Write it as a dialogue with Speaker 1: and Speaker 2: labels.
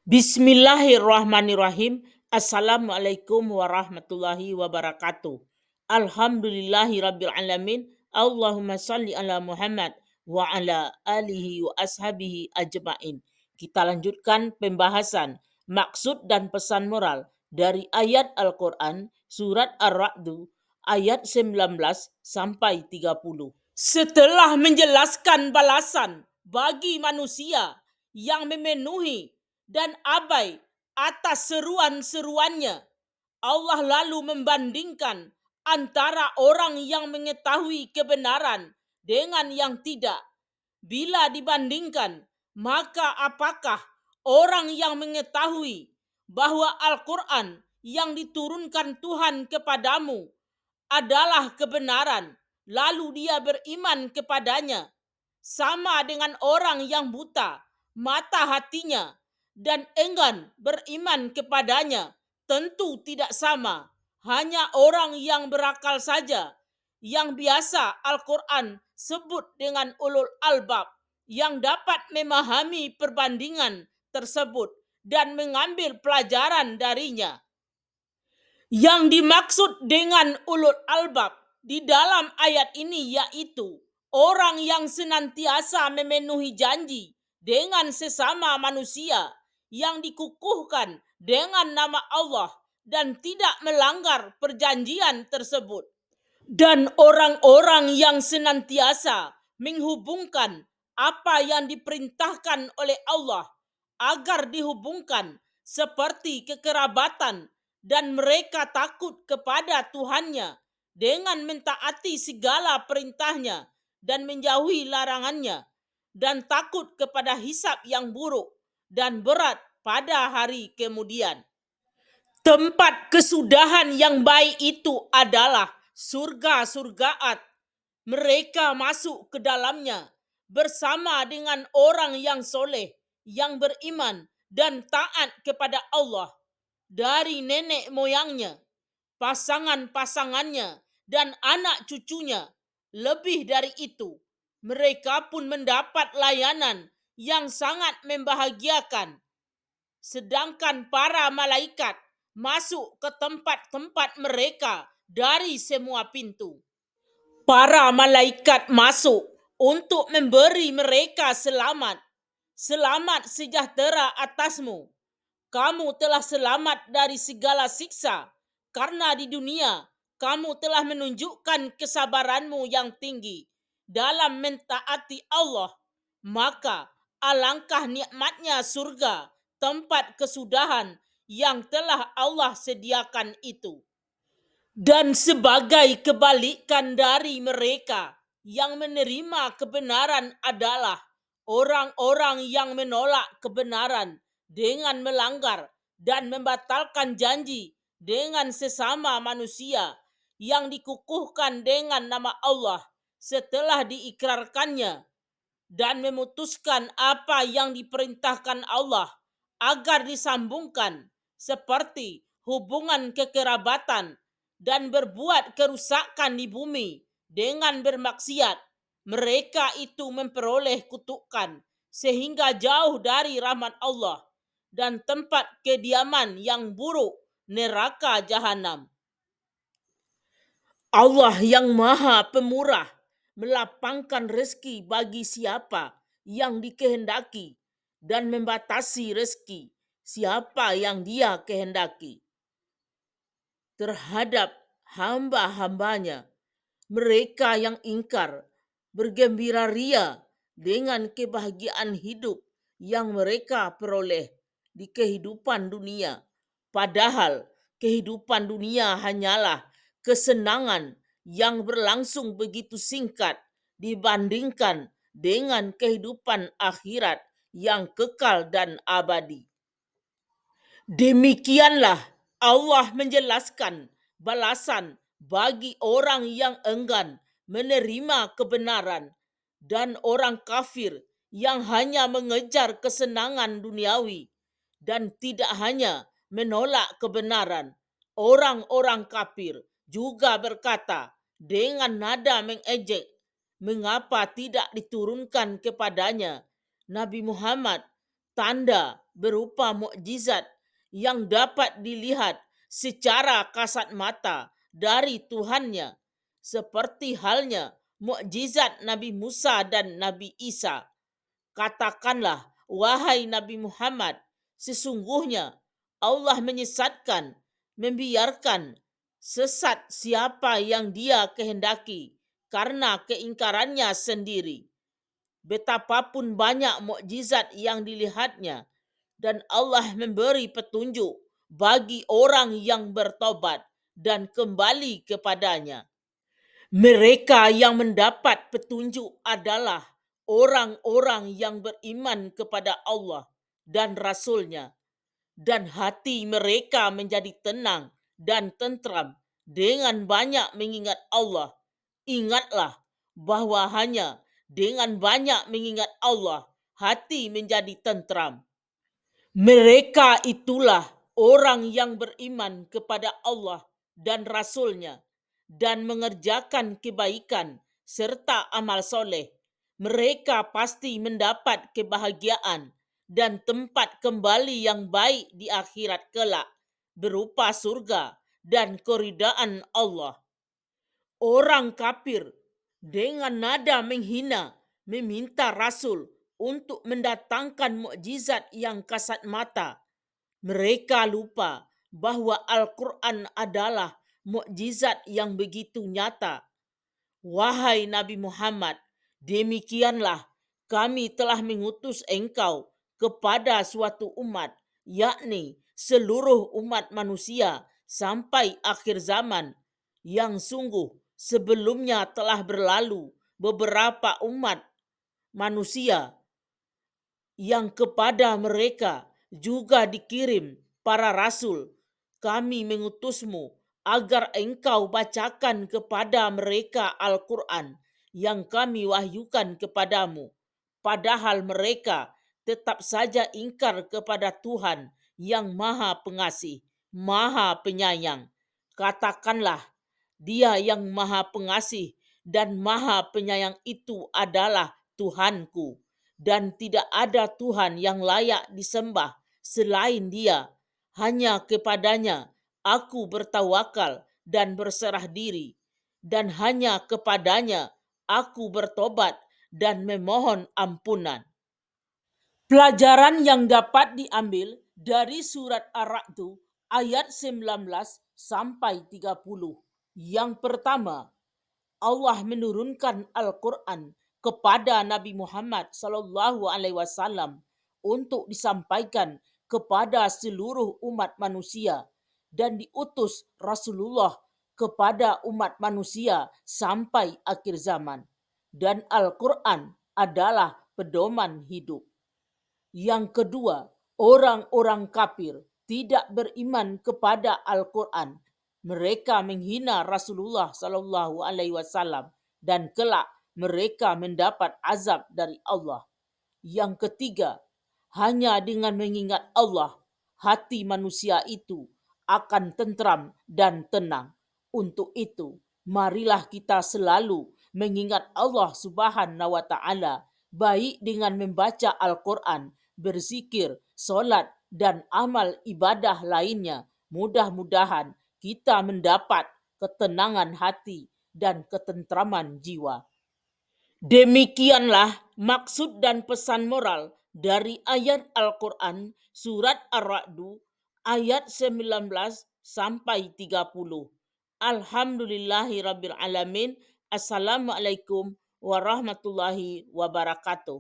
Speaker 1: Bismillahirrahmanirrahim. Assalamualaikum warahmatullahi wabarakatuh. Alhamdulillahi rabbil alamin. Allahumma salli ala Muhammad wa ala alihi wa ashabihi ajma'in. Kita lanjutkan pembahasan maksud dan pesan moral dari ayat Al-Quran surat Ar-Ra'du ayat 19 sampai 30. Setelah menjelaskan balasan bagi manusia yang memenuhi dan abai atas seruan-seruannya, Allah lalu membandingkan antara orang yang mengetahui kebenaran dengan yang tidak. Bila dibandingkan, maka apakah orang yang mengetahui bahwa Al-Quran yang diturunkan Tuhan kepadamu adalah kebenaran, lalu dia beriman kepadanya, sama dengan orang yang buta mata hatinya dan enggan beriman kepadanya? Tentu tidak sama. Hanya orang yang berakal saja yang biasa Al-Quran sebut dengan ulul albab, yang dapat memahami perbandingan tersebut dan mengambil pelajaran darinya. Yang dimaksud dengan ulul albab di dalam ayat ini yaitu orang yang senantiasa memenuhi janji dengan sesama manusia, yang dikukuhkan dengan nama Allah dan tidak melanggar perjanjian tersebut. Dan orang-orang yang senantiasa menghubungkan apa yang diperintahkan oleh Allah agar dihubungkan, seperti kekerabatan, dan mereka takut kepada Tuhannya dengan mentaati segala perintahnya dan menjauhi larangannya, dan takut kepada hisab yang buruk dan berat pada hari kemudian. Tempat kesudahan yang baik itu adalah surga-surgaat. Mereka masuk ke dalamnya bersama dengan orang yang soleh, yang beriman dan taat kepada Allah dari nenek moyangnya, pasangan-pasangannya, dan anak cucunya. Lebih dari itu, mereka pun mendapat layanan yang sangat membahagiakan. Sedangkan para malaikat masuk ke tempat-tempat mereka dari semua pintu. Para malaikat masuk untuk memberi mereka selamat. Selamat sejahtera atasmu. Kamu telah selamat dari segala siksa, karena di dunia kamu telah menunjukkan kesabaranmu yang tinggi dalam mentaati Allah. Maka alangkah nikmatnya surga, tempat kesudahan yang telah Allah sediakan itu. Dan sebagai kebalikan dari mereka yang menerima kebenaran adalah orang-orang yang menolak kebenaran dengan melanggar dan membatalkan janji dengan sesama manusia yang dikukuhkan dengan nama Allah setelah diikrarkannya, dan memutuskan apa yang diperintahkan Allah agar disambungkan, seperti hubungan kekerabatan, dan berbuat kerusakan di bumi dengan bermaksiat. Mereka itu memperoleh kutukan sehingga jauh dari rahmat Allah dan tempat kediaman yang buruk, neraka jahanam. Allah yang maha pemurah melapangkan rezeki bagi siapa yang dikehendaki dan membatasi rezeki siapa yang dia kehendaki terhadap hamba-hambanya. Mereka yang ingkar bergembira ria dengan kebahagiaan hidup yang mereka peroleh di kehidupan dunia. Padahal kehidupan dunia hanyalah kesenangan yang berlangsung begitu singkat dibandingkan dengan kehidupan akhirat yang kekal dan abadi. Demikianlah Allah menjelaskan balasan bagi orang yang enggan menerima kebenaran dan orang kafir yang hanya mengejar kesenangan duniawi dan tidak hanya menolak kebenaran. Orang-orang kafir juga berkata dengan nada mengejek, mengapa tidak diturunkan kepadanya Nabi Muhammad tanda berupa mukjizat yang dapat dilihat secara kasat mata dari Tuhannya, seperti halnya mukjizat Nabi Musa dan Nabi Isa. Katakanlah, wahai Nabi Muhammad, sesungguhnya Allah menyesatkan, membiarkan sesat siapa yang Dia kehendaki karena keingkarannya sendiri. Betapapun banyak mukjizat yang dilihatnya, dan Allah memberi petunjuk bagi orang yang bertobat dan kembali kepadanya. Mereka yang mendapat petunjuk adalah orang-orang yang beriman kepada Allah dan Rasul-Nya, dan hati mereka menjadi tenang dan tentram dengan banyak mengingat Allah. Ingatlah bahwa hanya dengan banyak mengingat Allah, hati menjadi tentram. Mereka itulah orang yang beriman kepada Allah dan Rasul-Nya dan mengerjakan kebaikan serta amal soleh. Mereka pasti mendapat kebahagiaan dan tempat kembali yang baik di akhirat kelak berupa surga dan keridaan Allah. Orang kafir dengan nada menghina meminta Rasul untuk mendatangkan mukjizat yang kasat mata. Mereka lupa bahwa Al-Quran adalah mukjizat yang begitu nyata. Wahai Nabi Muhammad, demikianlah kami telah mengutus engkau kepada suatu umat, yakni seluruh umat manusia sampai akhir zaman, yang sungguh sebelumnya telah berlalu beberapa umat manusia yang kepada mereka juga dikirim para rasul. Kami mengutusmu agar engkau bacakan kepada mereka Al-Quran yang kami wahyukan kepadamu. Padahal mereka tetap saja ingkar kepada Tuhan yang Maha Pengasih, Maha Penyayang. Katakanlah, Dia yang Maha Pengasih dan Maha Penyayang itu adalah Tuhanku, dan tidak ada Tuhan yang layak disembah selain Dia. Hanya kepadanya aku bertawakal dan berserah diri, dan hanya kepadanya aku bertobat dan memohon ampunan. Pelajaran yang dapat diambil dari surat Ar-Ra'd ayat 19 sampai 30. Yang pertama, Allah menurunkan Al-Quran kepada Nabi Muhammad SAW untuk disampaikan kepada seluruh umat manusia, dan diutus Rasulullah kepada umat manusia sampai akhir zaman. Dan Al-Quran adalah pedoman hidup. Yang kedua, orang-orang kafir tidak beriman kepada Al-Quran. Mereka menghina Rasulullah SAW dan kelak mereka mendapat azab dari Allah. Yang ketiga, hanya dengan mengingat Allah, hati manusia itu akan tentram dan tenang. Untuk itu, marilah kita selalu mengingat Allah Subhanahu wa Ta'ala, baik dengan membaca Al-Quran, berzikir, solat, dan amal ibadah lainnya. Mudah-mudahan kita mendapat ketenangan hati dan ketentraman jiwa. Demikianlah maksud dan pesan moral dari ayat Al-Quran surat Ar-Ra'd ayat 19 sampai 30. Alhamdulillahirabbil alamin. Assalamualaikum warahmatullahi wabarakatuh.